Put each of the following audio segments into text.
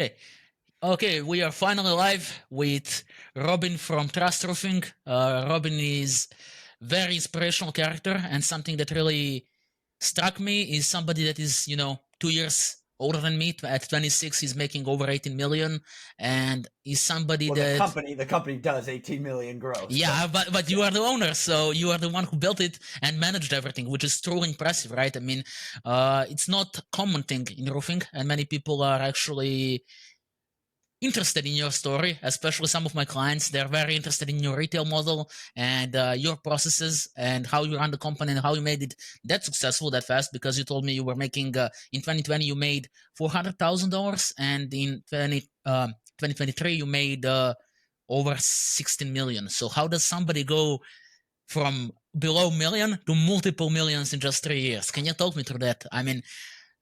Hey, okay, we are finally live with Robin from Trust Roofing. Robin is very inspirational character, and something that really struck me is somebody that is, 2 years older than me. At 26, he's making over 18 million, and is somebody Well, that, the company does 18 million gross, yeah, but but you yeah. are the owner, so you are the one who built it and managed everything, which is truly impressive, right? I mean, it's not a common thing in roofing, and many people are actually interested in your story, especially some of my clients. They're very interested in your retail model and your processes and how you run the company and how you made it that successful that fast. Because you told me you were making in 2020 you made $400,000, and in 2023 you made over 16 million. So how does somebody go from below million to multiple millions in just 3 years? Can you talk me through that? I mean,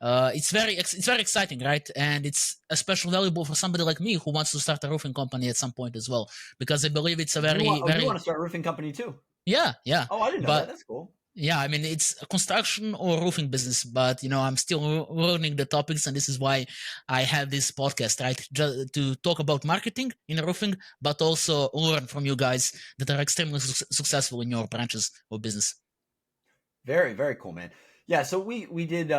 it's very exciting, right? And it's especially valuable for somebody like me who wants to start a roofing company at some point as well, because I believe it's a very You want very to start a roofing company too? yeah. Oh, I didn't know that. But That's cool. yeah, I mean, it's a construction or roofing business, but I'm still learning the topics, and this is why I have this podcast, right? Just to talk about marketing in roofing, but also learn from you guys that are extremely successful in your branches of business. Very, very cool, man. Yeah, so we did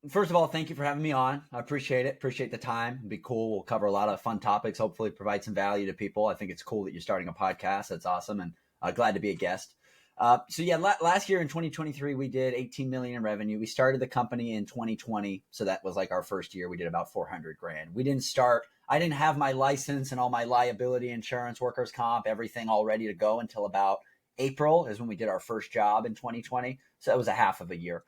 first of all, thank you for having me on. I appreciate it. Appreciate the time. It'd be cool. We'll cover a lot of fun topics, hopefully provide some value to people. I think it's cool that you're starting a podcast. That's awesome, and glad to be a guest. So yeah, last year in 2023, we did 18 million in revenue. We started the company in 2020, so that was like our first year. We did about 400 grand. We didn't start. I didn't have my license and all my liability insurance, workers' comp, everything all ready to go until about April is when we did our first job in 2020. So that was a half of a year.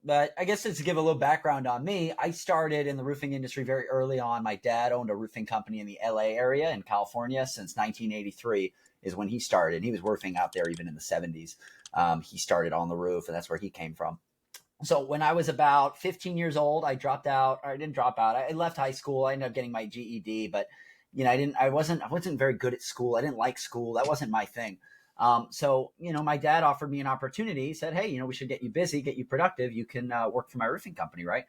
But I guess just to give a little background on me, I started in the roofing industry very early on. My dad owned a roofing company in the LA area in California since 1983 is when he started. He was roofing out there even in the 70s. He started on the roof, and that's where he came from. So when I was about 15 years old, I dropped out. Or I didn't drop out. I left high school. I ended up getting my GED, but I wasn't very good at school. I didn't like school. That wasn't my thing. So my dad offered me an opportunity. He said, "Hey, we should get you busy, get you productive. You can work for my roofing company, right?"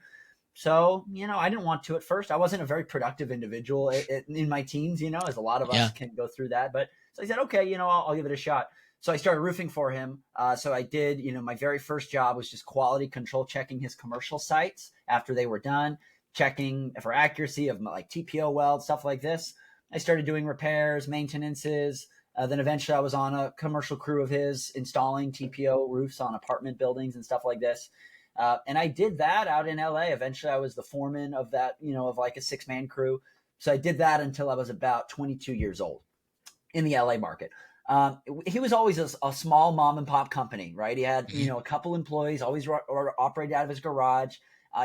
So, I didn't want to at first. I wasn't a very productive individual in my teens, as a lot of us Yeah. can go through that. But so I said, okay, I'll give it a shot. So I started roofing for him. So I did, my very first job was just quality control, checking his commercial sites after they were done, checking for accuracy of like TPO welds, stuff like this. I started doing repairs, maintenances. Then eventually I was on a commercial crew of his installing TPO roofs on apartment buildings and stuff like this. And I did that out in LA. Eventually, I was the foreman of that, of like a 6-man crew. So I did that until I was about 22 years old in the LA market. He was always a small mom and pop company, right? He had, Mhm. a couple employees, always operated out of his garage.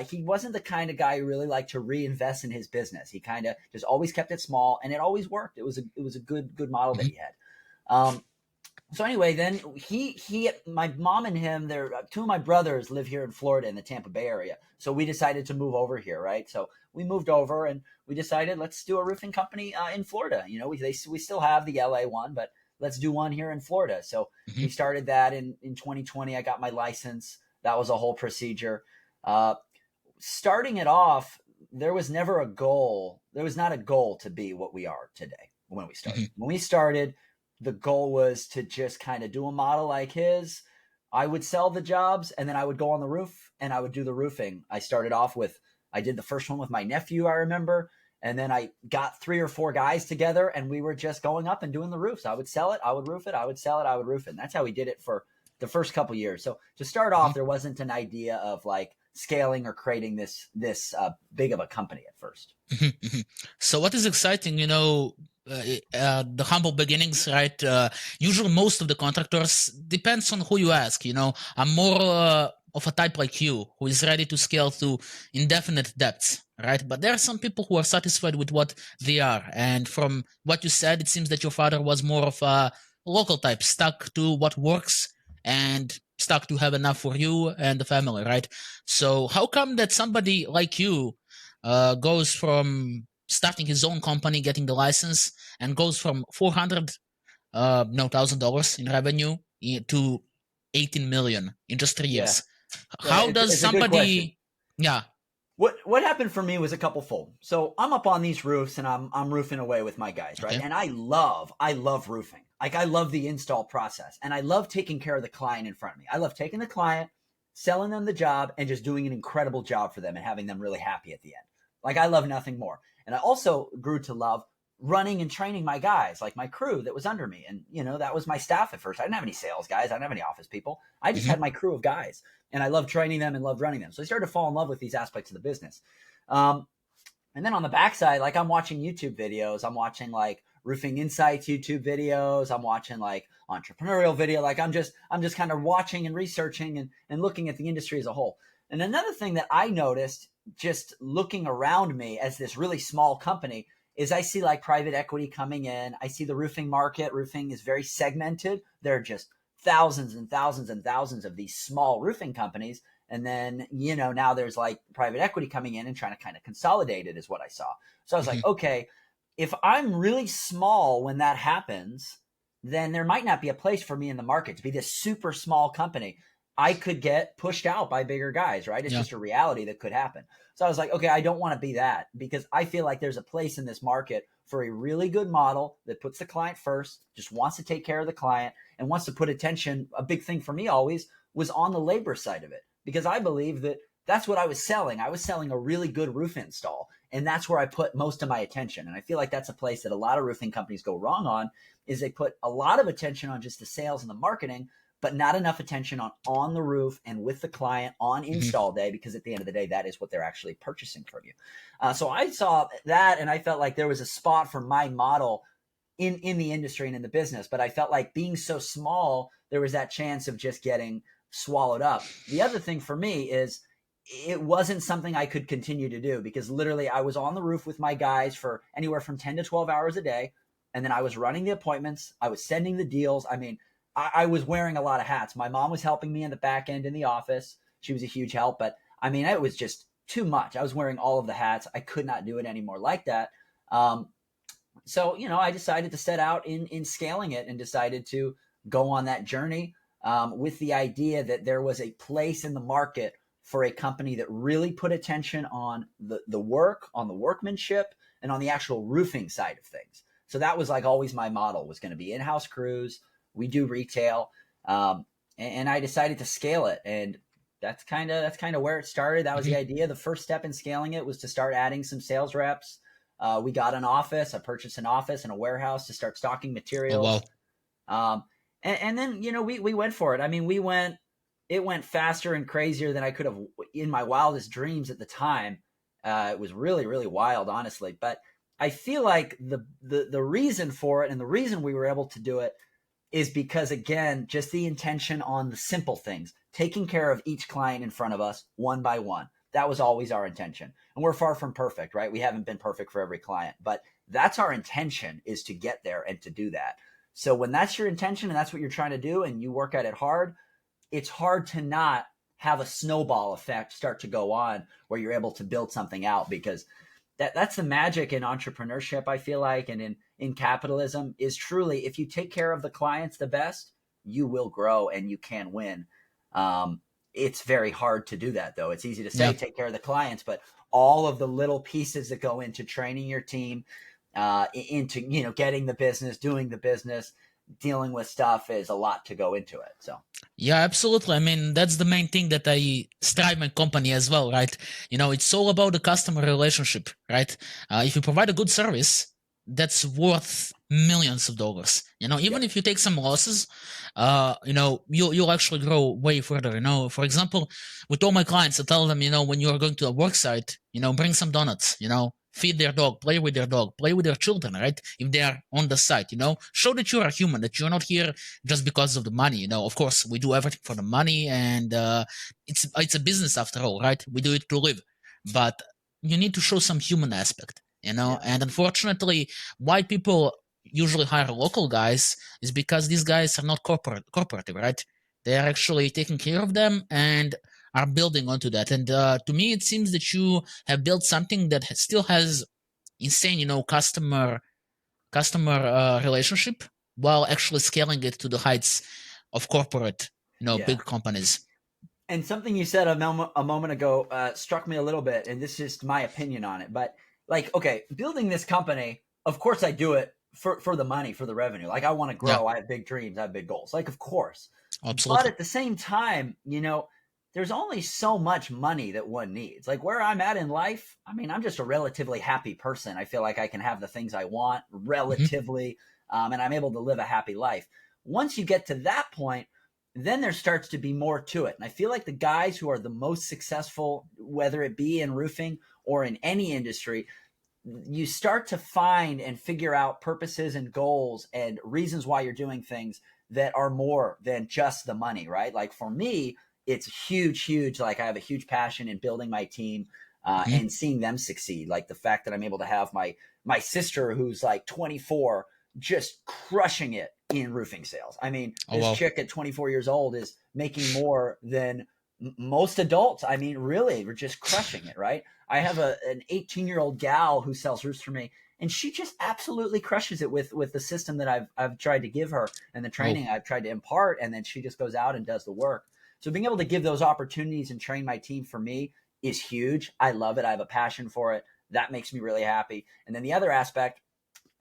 He wasn't the kind of guy who really liked to reinvest in his business. He kind of just always kept it small, and it always worked. It was a good model that Mhm. he had. So anyway, then my mom and him, two of my brothers live here in Florida in the Tampa Bay area. So we decided to move over here, right? So we moved over and we decided let's do a roofing company in Florida. We still have the LA one, but let's do one here in Florida. So we Mhm. started that in 2020. I got my license. That was a whole procedure. Uh, Starting it off, there was never a goal. There was not a goal to be what we are today when we started. Mhm. When we started, the goal was to just kind of do a model like his. I would sell the jobs and then I would go on the roof and I would do the roofing. I did the first one with my nephew, I remember. And then I got 3 or 4 guys together and we were just going up and doing the roofs. I would sell it, I would roof it, I would sell it, I would roof it. And that's how we did it for the first couple years. So to start off, Mhm. there wasn't an idea of like scaling or creating this big of a company at first. Mhm, mhm. So what is exciting, the humble beginnings, right? Usually most of the contractors, depends on who you ask, I'm more of a type like you who is ready to scale to indefinite depths, right? But there are some people who are satisfied with what they are. And from what you said, it seems that your father was more of a local type, stuck to what works and stuck to have enough for you and the family, right? So how come that somebody like you goes from starting his own company, getting the license, and goes from 400 no $1,000 in revenue to 18 million in just three Yeah, years. yeah, How does it's a good question. somebody? Yeah. What happened for me was a couple fold. So I'm up on these roofs and I'm roofing away with my guys, right? Okay. And I love roofing. Like I love the install process and I love taking care of the client in front of me. I love taking the client, selling them the job and just doing an incredible job for them and having them really happy at the end. Like I love nothing more. And I also grew to love running and training my guys, like my crew that was under me. And that was my staff at first. I didn't have any sales guys. I didn't have any office people. I just Hmm. had my crew of guys and I loved training them and loved running them. So I started to fall in love with these aspects of the business. Um, and then on the backside, like I'm watching YouTube videos, I'm watching like roofing insights YouTube videos, I'm watching like entrepreneurial video. Like I'm just kind of watching and researching and looking at the industry as a whole. And another thing that I noticed just looking around me as this really small company is I see like private equity coming in. I see the roofing market. Roofing is very segmented. There are just thousands and thousands and thousands of these small roofing companies. And then, now there's like private equity coming in and trying to kind of consolidate it is what I saw. So I was Hmm. like, okay, if I'm really small when that happens, then there might not be a place for me in the market to be this super small company. I could get pushed out by bigger guys, right? It's Yeah. just a reality that could happen. So I was like, okay, I don't want to be that because I feel like there's a place in this market for a really good model that puts the client first, just wants to take care of the client and wants to put attention. A big thing for me always was on the labor side of it because I believe that that's what I was selling. I was selling a really good roof install and that's where I put most of my attention. And I feel like that's a place that a lot of roofing companies go wrong on is they put a lot of attention on just the sales and the marketing, but not enough attention on the roof and with the client on Hmm. install day because at the end of the day that is what they're actually purchasing from you. So I saw that and I felt like there was a spot for my model in the industry and in the business, but I felt like being so small there was that chance of just getting swallowed up. The other thing for me is it wasn't something I could continue to do because literally I was on the roof with my guys for anywhere from 10 to 12 hours a day. And then I was running the appointments. I was sending the deals. I mean, I was wearing a lot of hats. My mom was helping me in the back end in the office. She was a huge help, but I mean, it was just too much. I was wearing all of the hats. I could not do it anymore like that. So I decided to set out in scaling it and decided to go on that journey with the idea that there was a place in the market for a company that really put attention on the work, on the workmanship, and on the actual roofing side of things. So that was like always my model was going to be in-house crews. We do retail, and I decided to scale it, and that's kind of where it started. That was the Hmm. idea. The first step in scaling it was to start adding some sales reps. We got an office. I purchased an office and a warehouse to start stocking Oh materials. wow. Um, and then we went for it. I mean, it went faster and crazier than I could have in my wildest dreams at the time. It was really really wild, honestly. But I feel like the reason for it and the reason we were able to do it is because again, just the intention on the simple things, taking care of each client in front of us one by one. That was always our intention. And we're far from perfect, right? We haven't been perfect for every client, but that's our intention is to get there and to do that. So when that's your intention and that's what you're trying to do and you work at it hard, it's hard to not have a snowball effect start to go on where you're able to build something out because that's the magic in entrepreneurship I feel like and in capitalism is truly if you take care of the clients the best you will grow and you can win. It's very hard to do that though. It's easy to say Yeah. take care of the clients, but all of the little pieces that go into training your team, into getting the business, doing the business, dealing with stuff is a lot to go into it. So Yeah, absolutely. I mean, that's the main thing that I strive my company as well, right? It's all about the customer relationship, right? If you provide a good service, that's worth millions of dollars. Even yep, if you take some losses, you'll actually grow way further. For example, with all my clients, I tell them, when you are going to a work site, bring some donuts. Feed their dog, play with their dog, play with their children, right? If they are on the site, show that you're a human, that you're not here just because of the money. Of course, we do everything for the money, and it's a business after all, right? We do it to live, but you need to show some human aspect. yeah, And unfortunately, why people usually hire local guys is because these guys are not corporative, right? They are actually taking care of them and are building onto that. And to me, it seems that you have built something that still has insane, customer relationship while actually scaling it to the heights of corporate, yeah. big companies. And something you said a moment ago struck me a little bit, and this is my opinion on it. But like, okay, building this company, of course, I do it for the money, for the revenue. Like, I want to Yeah, grow. I have big dreams. I have big goals. Like, of course. But absolutely. at the same time, there's only so much money that one needs. Like where I'm at in life, I mean, I'm just a relatively happy person. I feel like I can have the things I want Hmm. relatively, and I'm able to live a happy life. Once you get to that point, then there starts to be more to it. And I feel like the guys who are the most successful, whether it be in roofing or in any industry, you start to find and figure out purposes and goals and reasons why you're doing things that are more than just the money, right? Like for me, it's huge. Like I have a huge passion in building my team Hmm. and seeing them succeed. Like the fact that I'm able to have my sister, who's like 24, just crushing it in roofing sales. I mean, Oh this wow. chick at 24 years old is making more than most adults. I mean, really, we're just crushing it, right? I have an 18-year-old gal who sells roofs for me, and she just absolutely crushes it with the system that I've tried to give her and the Oh, training I've tried to impart, and then she just goes out and does the work. So being able to give those opportunities and train my team for me is huge. I love it. I have a passion for it. That makes me really happy. And then the other aspect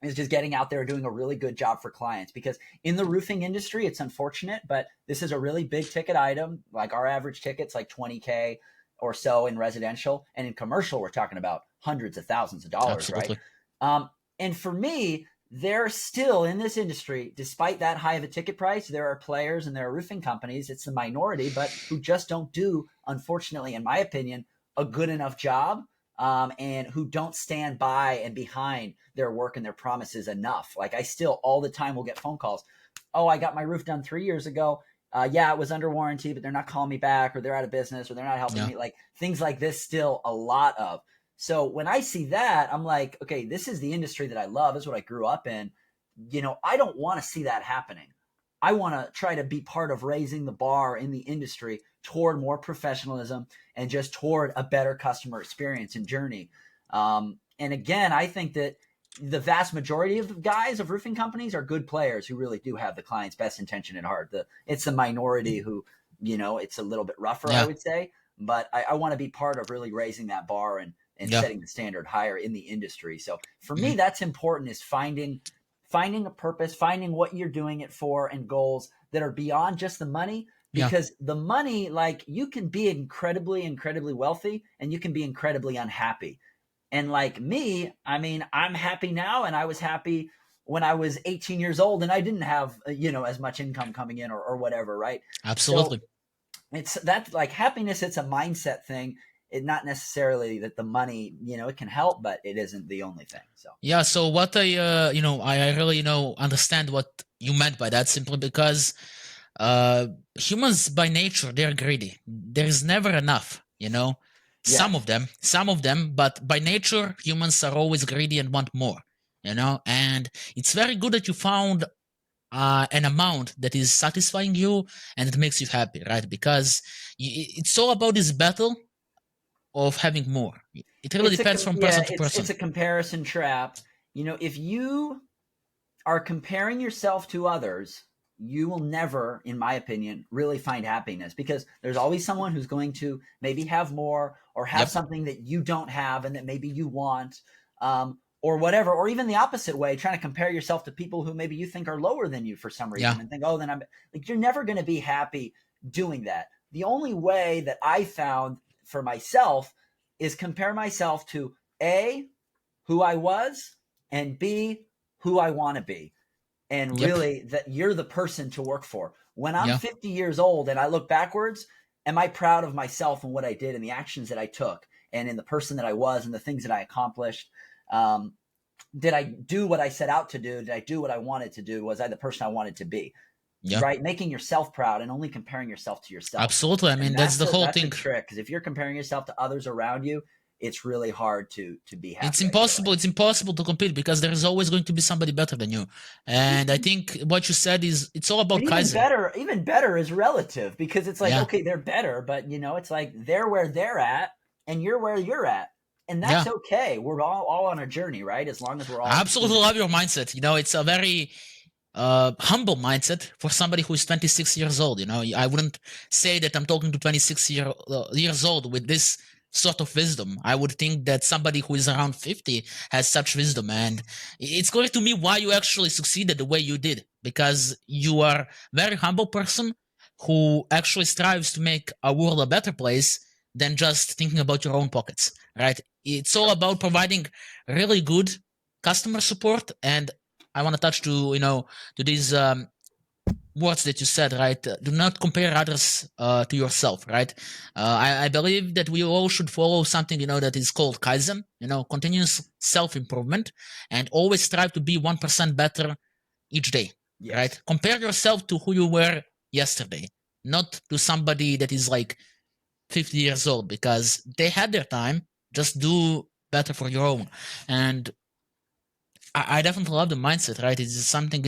is just getting out there and doing a really good job for clients, because in the roofing industry, it's unfortunate, but this is a really big ticket item. Like our average ticket's like 20K or so in residential, and in commercial we're talking about hundreds of thousands of dollars, right? absolutely. And for me, there still in this industry, despite that high of a ticket price, there are players and there are roofing companies, it's the minority, but who just don't do, unfortunately, in my opinion, a good enough job, and who don't stand by and behind their work and their promises enough. Like I still all the time will get phone calls. Oh, I got my roof done 3 years ago. Yeah, it was under warranty, but they're not calling me back, or they're out of business, or they're not helping Yeah. me. Like things like this, still a lot of. So when I see that, I'm like, okay, this is the industry that I love. This is what I grew up in. I don't want to see that happening. I want to try to be part of raising the bar in the industry toward more professionalism and just toward a better customer experience and journey. And again, I think that the vast majority of the guys of roofing companies are good players who really do have the client's best intention at heart. It's the minority who, it's a little bit rougher, I Yeah. would say. But I want to be part of really raising that bar and Yeah. setting the standard higher in the industry. So for Hmm. me, that's important, is finding a purpose, finding what you're doing it for, and goals that are beyond just the money. Yeah. Because the money, like you can be incredibly wealthy and you can be incredibly unhappy. And like me, I mean, I'm happy now, and I was happy when I was 18 years old and I didn't have, as much income coming in, or whatever, right? So Absolutely. it's that, like, happiness, it's a mindset thing. It not necessarily that the money, it can help, but it isn't the only thing. So Yeah. So what I really, understand what you meant by that, simply because humans by nature, they're greedy. There is never enough, yes, some of them, but by nature, humans are always greedy and want more, and it's very good that you found an amount that is satisfying you and it makes you happy, right? Because it's all about this battle of having more. It really depends from yeah, person to it's person. a comparison trap. If you are comparing yourself to others, you will never, in my opinion, really find happiness, because there's always someone who's going to maybe have more, or have Yep. something that you don't have and that maybe you want, or whatever, or even the opposite way, trying to compare yourself to people who maybe you think are lower than you for some Yeah. reason, and think, oh, then I'm like, you're never going to be happy doing that. The only way that I found for myself is compare myself to A, who I was, and B, who I want to be. And Yep. really, that you're the person to work for. When I'm Yeah. 50 years old and I look backwards, am I proud of myself and what I did and the actions that I took and in the person that I was and the things that I accomplished? Um, did I do what I set out to do? Did I do what I wanted to do? Was I the person I wanted to be? Yeah. Right? Making yourself proud and only comparing yourself to yourself. Absolutely. I And mean, that's the whole that's a thing. trick, because if you're comparing yourself to others around you, it's really hard to be It's happy, I feel impossible. It's impossible to compete because there is always going to be somebody better than you. like. And I think what you said is it's all And about Kaizen. even better is relative, because it's like, Yeah. okay, they're better, but it's like they're where they're at and you're where you're at. And Yeah. that's okay. We're all on a journey, right? As long as we're I all absolutely moving. love your mindset. It's a very humble mindset for somebody who is 26 years old. I wouldn't say that I'm talking to 26 years old with this sort of wisdom. I would think that somebody who is around 50 has such wisdom, and it's clear to me why you actually succeeded the way you did, because you are a very humble person who actually strives to make a world a better place than just thinking about your own pockets, right? It's all about providing really good customer support. And I want to touch to these words that you said, right? Do not compare others to yourself, right? I believe that we all should follow something, that is called Kaizen, continuous self-improvement, and always strive to be 1% better each day, right? Yes. Compare yourself to who you were yesterday, not to somebody that is like 50 years old, because they had their time. Just do better for your own. And I definitely love the mindset, right? It's something,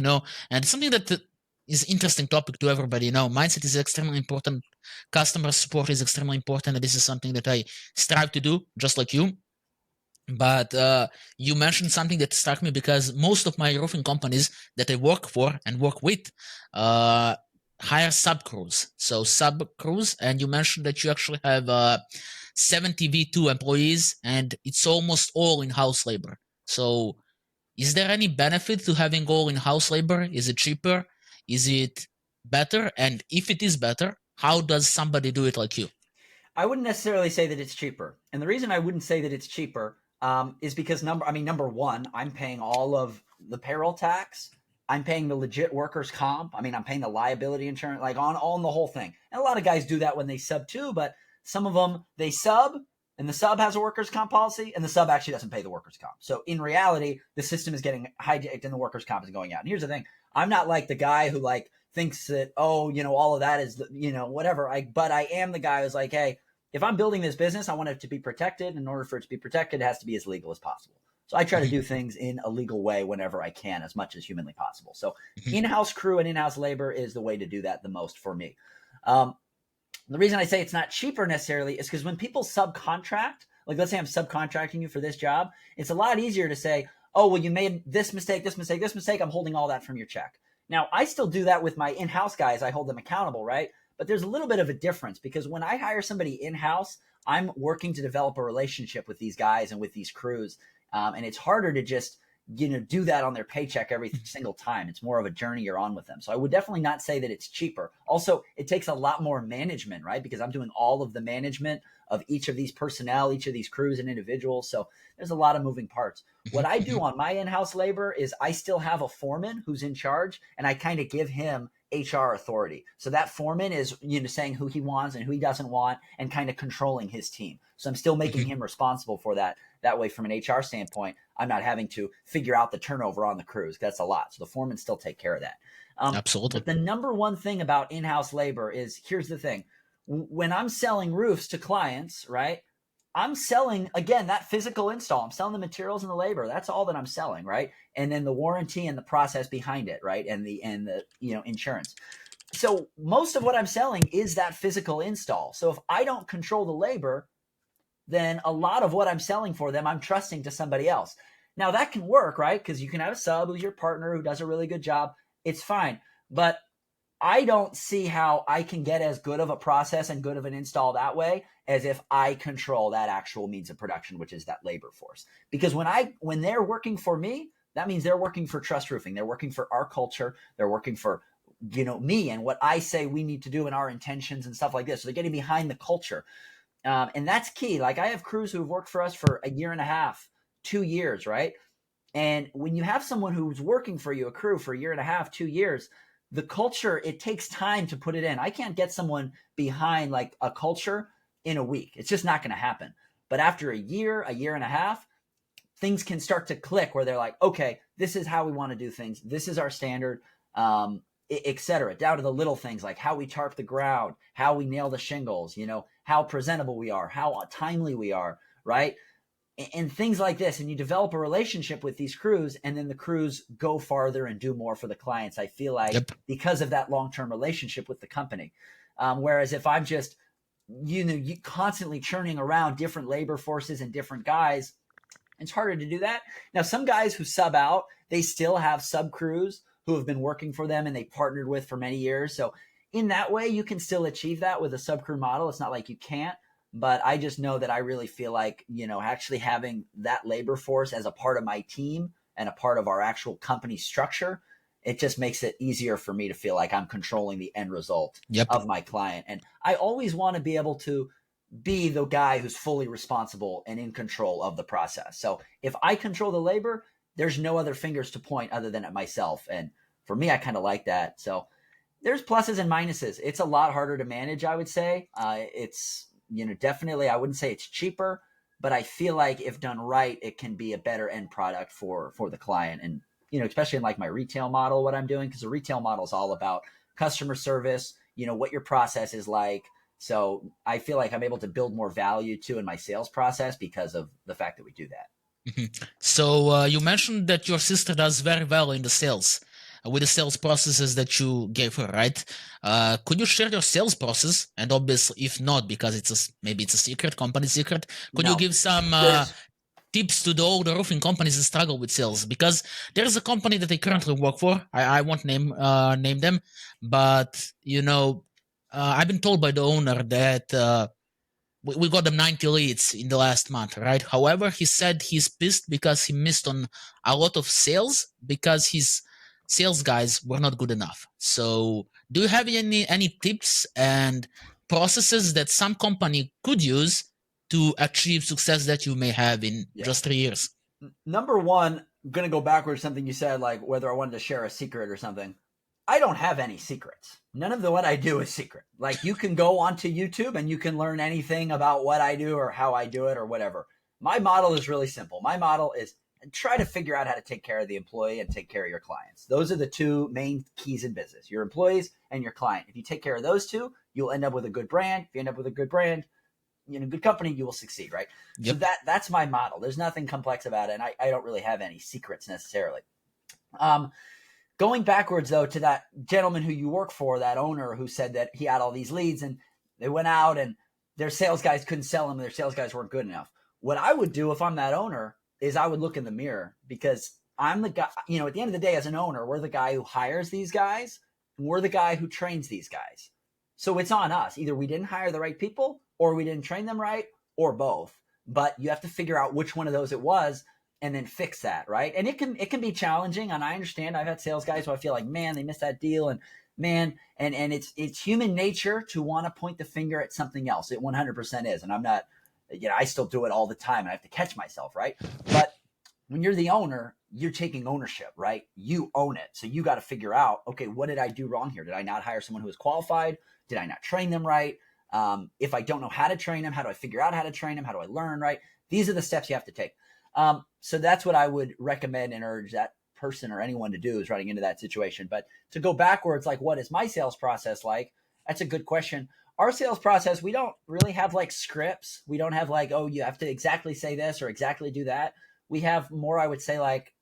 and something that is interesting topic to everybody. Mindset is extremely important. Customer support is extremely important. And this is something that I strive to do, just like you. But you mentioned something that struck me, because most of my roofing companies that I work for and work with hire sub crews. So sub crews, and you mentioned that you actually have 70 V2 employees, and it's almost all in-house labor. So is there any benefit to having all in-house labor? Is it cheaper? Is it better? And if it is better, how does somebody do it like you? I wouldn't necessarily say that it's cheaper. And the reason I wouldn't say that it's cheaper is because number one, I'm paying all of the payroll tax. I'm paying the legit workers' comp. I mean, I'm paying the liability insurance, like on the whole thing. And a lot of guys do that when they sub too, but some of them, they sub and the sub has a workers' comp policy and the sub actually doesn't pay the workers' comp. So in reality, the system is getting hijacked and the workers' comp is going out. And here's the thing. I'm not like the guy who like thinks that, oh, all of that is, whatever. But I am the guy who's like, hey, if I'm building this business, I want it to be protected. In order for it to be protected, it has to be as legal as possible. So I try to do things in a legal way whenever I can, as much as humanly possible. So in-house crew and in-house labor is the way to do that the most for me. The reason I say it's not cheaper necessarily is because when people subcontract, like let's say I'm subcontracting you for this job, it's a lot easier to say, oh, well, you made this mistake, this mistake, this mistake. I'm holding all that from your check. Now, I still do that with my in-house guys. I hold them accountable, right? But there's a little bit of a difference because when I hire somebody in-house, I'm working to develop a relationship with these guys and with these crews. And it's harder to just, do that on their paycheck every single time. It's more of a journey you're on with them. So I would definitely not say that it's cheaper. Also, it takes a lot more management, right? Because I'm doing all of the management of each of these personnel, each of these crews and individuals. So there's a lot of moving parts. What I do on my in-house labor is I still have a foreman who's in charge, and I kind of give him HR authority. So that foreman is, saying who he wants and who he doesn't want and kind of controlling his team. So I'm still making him responsible for that. That way, from an HR standpoint, I'm not having to figure out the turnover on the crews. That's a lot. So the foremen still take care of that. Absolutely. But the number one thing about in-house labor is, here's the thing. When I'm selling roofs to clients, right, I'm selling, again, that physical install. I'm selling the materials and the labor. That's all that I'm selling, right? And then the warranty and the process behind it, right? And the insurance. So most of what I'm selling is that physical install. So if I don't control the labor, then a lot of what I'm selling for them, I'm trusting to somebody else. Now that can work, right? Because you can have a sub who's your partner who does a really good job. It's fine. But I don't see how I can get as good of a process and good of an install that way as if I control that actual means of production, which is that labor force. Because when they're working for me, that means they're working for Trust Roofing. They're working for our culture. They're working for, me and what I say we need to do and our intentions and stuff like this. So they're getting behind the culture. And that's key. Like I have crews who've worked for us for a year and a half, 2 years, right? And when you have someone who's working for you, a crew for a year and a half, 2 years, the culture, it takes time to put it in. I can't get someone behind like a culture in a week. It's just not going to happen. But after a year and a half, things can start to click where they're like, okay, this is how we want to do things. This is our standard, et cetera, down to the little things like how we tarp the ground, how we nail the shingles, how presentable we are, how timely we are, right? And things like this. And you develop a relationship with these crews, and then the crews go farther and do more for the clients, I feel like, because of that long-term relationship with the company. Whereas if I'm just, you constantly churning around different labor forces and different guys, it's harder to do that. Now, some guys who sub out, they still have sub crews who have been working for them and they partnered with for many years. So in that way, you can still achieve that with a subcrew model. It's not like you can't, but I just know that I really feel like, actually having that labor force as a part of my team and a part of our actual company structure, it just makes it easier for me to feel like I'm controlling the end result Yep. of my client. And I always want to be able to be the guy who's fully responsible and in control of the process. So if I control the labor, there's no other fingers to point other than at myself. And for me, I kind of like that. So there's pluses and minuses. It's a lot harder to manage, I would say. It's, definitely, I wouldn't say it's cheaper, but I feel like if done right, it can be a better end product for the client. And, especially in like my retail model, what I'm doing, because the retail model is all about customer service, what your process is like. So I feel like I'm able to build more value too in my sales process because of the fact that we do that. So you mentioned that your sister does very well in the sales with the sales processes that you gave her, right? Could you share your sales process? And obviously, if not, because maybe it's a secret, company secret, could you No, give some there's tips to all the roofing companies that struggle with sales? Because there's a company that I currently work for. I won't name them, but I've been told by the owner that we got them 90 leads in the last month, right? However, he said he's pissed because he missed on a lot of sales because his sales guys were not good enough. So, do you have any tips and processes that some company could use to achieve success that you may have in yeah. just 3 years? Number one, I'm gonna go backwards. Something you said, like whether I wanted to share a secret or something. I don't have any secrets. None of what I do is secret. Like you can go onto YouTube and you can learn anything about what I do or how I do it or whatever. My model is really simple. My model is try to figure out how to take care of the employee and take care of your clients. Those are the two main keys in business: your employees and your client. If you take care of those two, you'll end up with a good brand. If you end up with a good brand, good company, you will succeed, right? So Yep. that's my model. There's nothing complex about it, and I don't really have any secrets necessarily. Going backwards though to that gentleman who you work for, that owner who said that he had all these leads and they went out and their sales guys couldn't sell them, their sales guys weren't good enough. What I would do if I'm that owner is I would look in the mirror, because I'm the guy, at the end of the day, as an owner, we're the guy who hires these guys and we're the guy who trains these guys. So it's on us. Either we didn't hire the right people or we didn't train them right, or both. But you have to figure out which one of those it was and then fix that, right? And it can be challenging, and I understand. I've had sales guys who I feel like, man, they missed that deal, and man, and it's human nature to want to point the finger at something else. It 100% is, and I'm not, I still do it all the time, and I have to catch myself, right? But when you're the owner, you're taking ownership, right? You own it, so you got to figure out, okay, what did I do wrong here? Did I not hire someone who was qualified? Did I not train them right? If I don't know how to train them, how do I figure out how to train them? How do I learn, right? These are the steps you have to take. So that's what I would recommend and urge that person or anyone to do, is running into that situation. But to go backwards, like, what is my sales process like? That's a good question. Our sales process, we don't really have like scripts. We don't have like, oh, you have to exactly say this or exactly do that. We have more, I would say, like,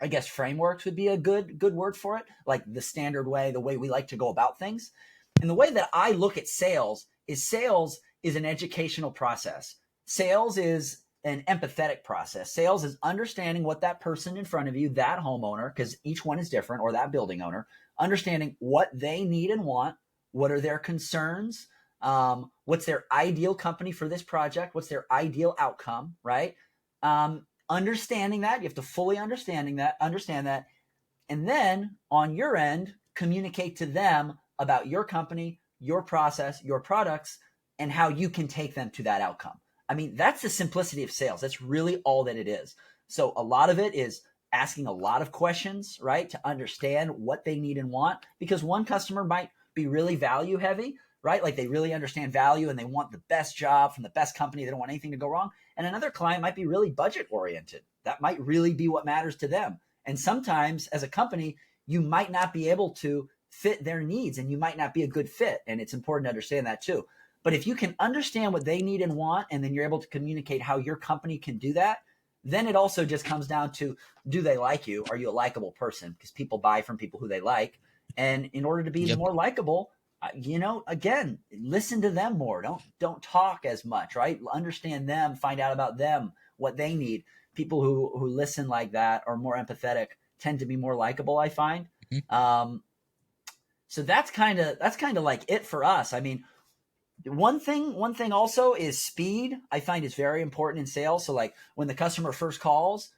I guess frameworks would be a good word for it. Like the standard way, the way we like to go about things. And the way that I look at sales is an educational process. Sales is an empathetic process. Sales is understanding what that person in front of you, that homeowner, because each one is different, or that building owner, understanding what they need and want, what are their concerns, what's their ideal company for this project, what's their ideal outcome, right? Understanding that, you have to fully understand that, and then on your end, communicate to them about your company, your process, your products, and how you can take them to that outcome. I mean, that's the simplicity of sales. That's really all that it is. So a lot of it is asking a lot of questions, right, to understand what they need and want, because one customer might be really value heavy, right? Like they really understand value and they want the best job from the best company. They don't want anything to go wrong. And another client might be really budget oriented. That might really be what matters to them. And sometimes as a company, you might not be able to fit their needs and you might not be a good fit. And it's important to understand that too. But if you can understand what they need and want, and then you're able to communicate how your company can do that, then it also just comes down to, do they like you? Are you a likable person? Because people buy from people who they like. And in order to be Yep. more likable, again, listen to them more. Don't talk as much, right? Understand them, find out about them, what they need. People who listen like that are more empathetic, tend to be more likable, I find. Um, so that's kind of like it for us. I mean, one thing also is speed. I find is very important in sales. So like when the customer first calls,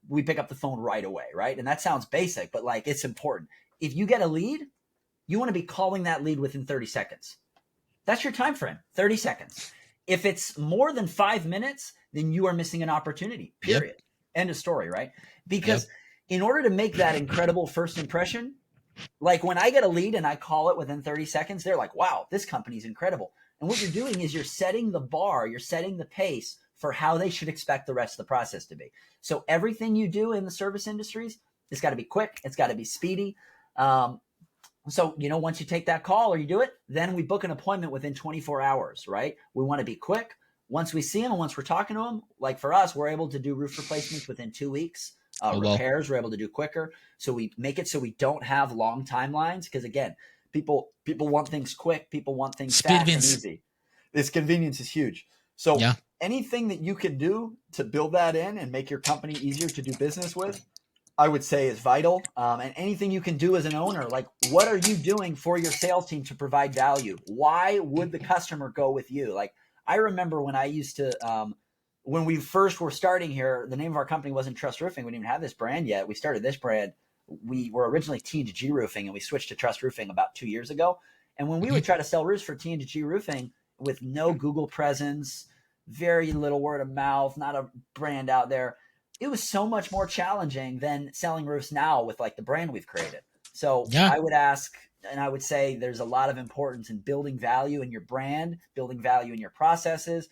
we pick up the phone right away, right? And that sounds basic, but like it's important. If you get a lead, you want to be calling that lead within 30 seconds. That's your time frame, 30 seconds. If it's more than 5 minutes, then you are missing an opportunity, period. Yep. End of story, right? Yep. Because in order to make that incredible first impression, like when I get a lead and I call it within 30 seconds, they're like, wow, this company's incredible. And what you're doing is you're setting the bar, you're setting the pace for how they should expect the rest of the process to be. So everything you do in the service industries, it's got to be quick, it's got to be speedy. So, once you take that call or you do it, then we book an appointment within 24 hours, right? We want to be quick. Once we see them and once we're talking to them, like for us, we're able to do roof replacements within 2 weeks. Oh, well. Repairs we're able to do quicker. So we make it so we don't have long timelines. Because again, people want things quick. People want things Speed fast wins. and easy. This convenience is huge. So Yeah. anything that you can do to build that in and make your company easier to do business with, I would say is vital. And anything you can do as an owner, like what are you doing for your sales team to provide value? Why would the customer go with you? Like I remember when I used to, when we first were starting here, the name of our company wasn't Trust Roofing. We didn't even have this brand yet. We started this brand. We were originally T&G Roofing and we switched to Trust Roofing about 2 years ago. And when we would try to sell roofs for T&G Roofing with no Google presence, very little word of mouth, not a brand out there, it was so much more challenging than selling roofs now with like the brand we've created. So Yeah. I would ask, and I would say there's a lot of importance in building value in your brand, building value in your processes,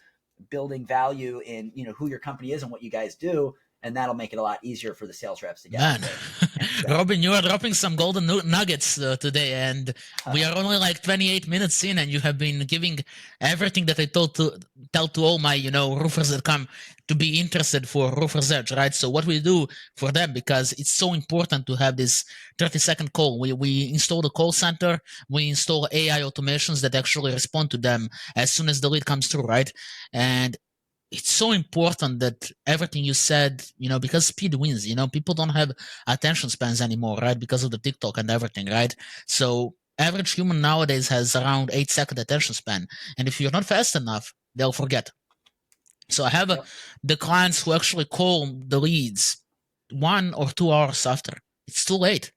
building value in, who your company is and what you guys do. And that'll make it a lot easier for the sales reps to get out Man, there. Robin, you are dropping some golden nuggets today, and we are only like 28 minutes in, and you have been giving everything that I tell to all my, roofers that come to be interested for Roofers Edge, right? So what we do for them, because it's so important to have this 30-second call. We install the call center, we install AI automations that actually respond to them as soon as the lead comes through, right? And it's so important that everything you said, because speed wins, people don't have attention spans anymore, right? Because of the TikTok and everything, right? So average human nowadays has around 8-second attention span. And if you're not fast enough, they'll forget. So I have the clients who actually call the leads 1 or 2 hours after. It's too late.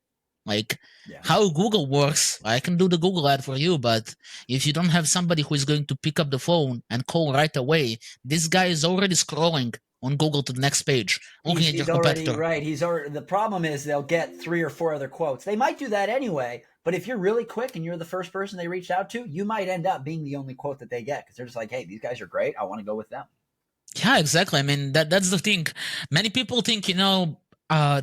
Like how Google works, I can do the Google ad for you, but if you don't have somebody who is going to pick up the phone and call right away, this guy is already scrolling on Google to the next page, looking at your competitor. Right. The problem is they'll get 3 or 4 other quotes. They might do that anyway, but if you're really quick and you're the first person they reached out to, you might end up being the only quote that they get because they're just like, hey, these guys are great. I want to go with them. Yeah, exactly. I mean, that's the thing. Many people think,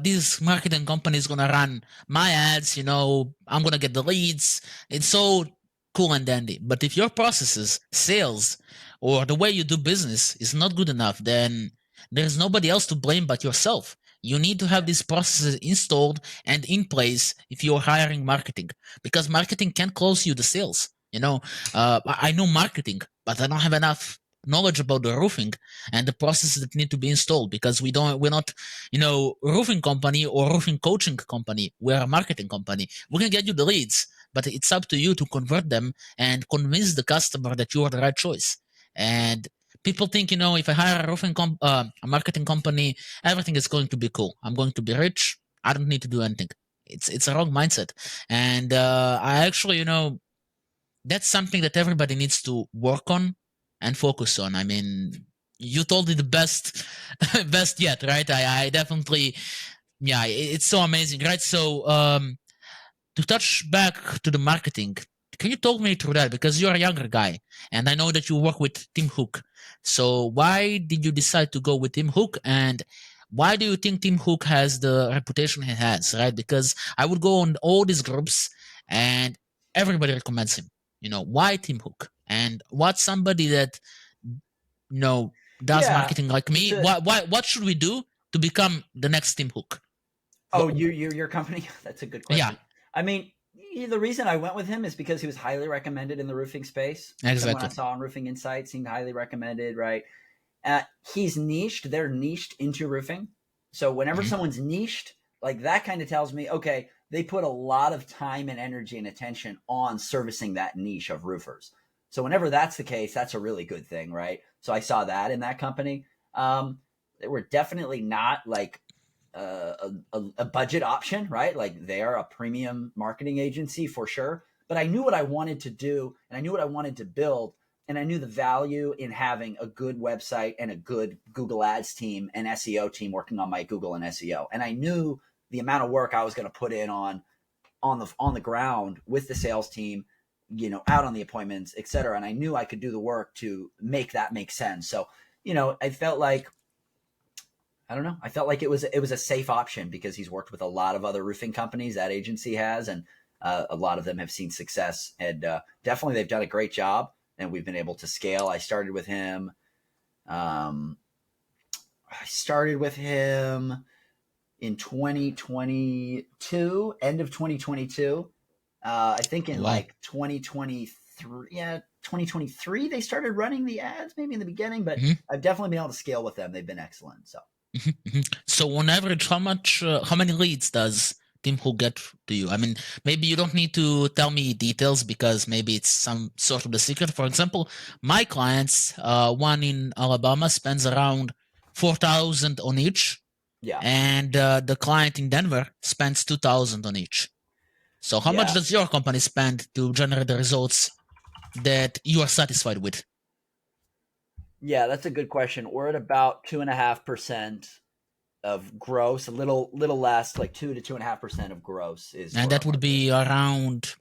this marketing company is gonna run my ads. I'm gonna get the leads. It's so cool and dandy. But if your processes, sales, or the way you do business is not good enough, then there's nobody else to blame but yourself. You need to have these processes installed and in place if you're hiring marketing, because marketing can close you the sales. I know marketing, but I don't have enough knowledge about the roofing and the processes that need to be installed, because we're not roofing company or roofing coaching company. We're a marketing company. We can get you the leads, but it's up to you to convert them and convince the customer that you are the right choice. And people think, if I hire a marketing company, everything is going to be cool. I'm going to be rich. I don't need to do anything. It's a wrong mindset. And I actually, that's something that everybody needs to work on and focus on. I mean, you told it the best, best yet, right? I definitely, yeah, it's so amazing, right? So, to touch back to the marketing, can you talk me through that? Because you're a younger guy, and I know that you work with Tim Hook. So, why did you decide to go with Tim Hook, and why do you think Tim Hook has the reputation he has, right? Because I would go on all these groups, and everybody recommends him. Why Tim Hook? And what's somebody that does marketing like me? What should we do to become the next Tim Hook? Oh, your company? That's a good question. Yeah, I mean, the reason I went with him is because he was highly recommended in the roofing space. exactly. Someone I saw on Roofing Insight seemed highly recommended, right? He's niched. They're niched into roofing. So whenever someone's niched, like that kind of tells me, okay, they put a lot of time and energy and attention on servicing that niche of roofers. So whenever that's the case, that's a really good thing, right? So I saw that in that company. They were definitely not like a budget option, right? Like they are a premium marketing agency for sure. But I knew what I wanted to do, and I knew what I wanted to build, and I knew the value in having a good website and a good Google Ads team and SEO team working on my Google and SEO. And I knew the amount of work I was going to put in on the ground with the sales team, out on the appointments, et cetera. And I knew I could do the work to make that make sense. So, I felt like, I don't know. I felt like it was a safe option because he's worked with a lot of other roofing companies that agency has, and a lot of them have seen success. And definitely, they've done a great job, and we've been able to scale. I started with him. In 2022, end of 2022. I think in like 2023, 2023, they started running the ads maybe in the beginning, but I've definitely been able to scale with them. They've been excellent. So, So on average, how many leads does Tim Hook get to you? I mean, maybe you don't need to tell me details because maybe it's some sort of the secret. For example, my clients, one in Alabama spends around 4,000 on each. Yeah. And the client in Denver spends 2,000 on each. So how much does your company spend to generate the results that you are satisfied with? Yeah, that's a good question. We're at about 2.5% of gross, a little less, like 2 to 2.5% of gross is. And that would be around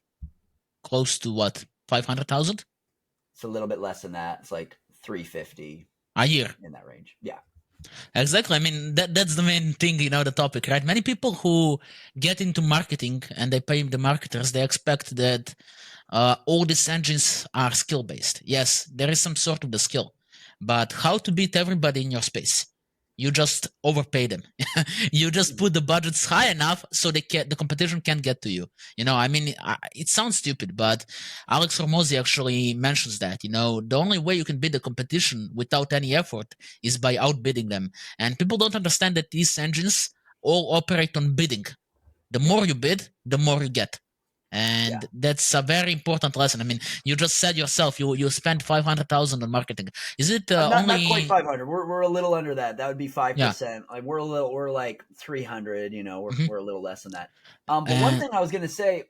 close to what, 500,000? It's a little bit less than that. It's like 350 a year, in that range. Yeah. Exactly. I mean, that's the main thing, the topic, right? Many people who get into marketing and they pay the marketers, they expect that all these engines are skill-based. Yes, there is some sort of the skill, but how to beat everybody in your space? You just overpay them. You just put the budgets high enough so the competition can't get to you. I mean, it sounds stupid, but Alex Hormozi actually mentions that. The only way you can beat the competition without any effort is by outbidding them. And people don't understand that these engines all operate on bidding. The more you bid, the more you get. And that's a very important lesson. I mean, you just said yourself, you spent 500,000 on marketing. Is it not quite 500? We're a little under that. That would be 5%. Yeah. Like we're like 300. We're a little less than that. But one thing I was going to say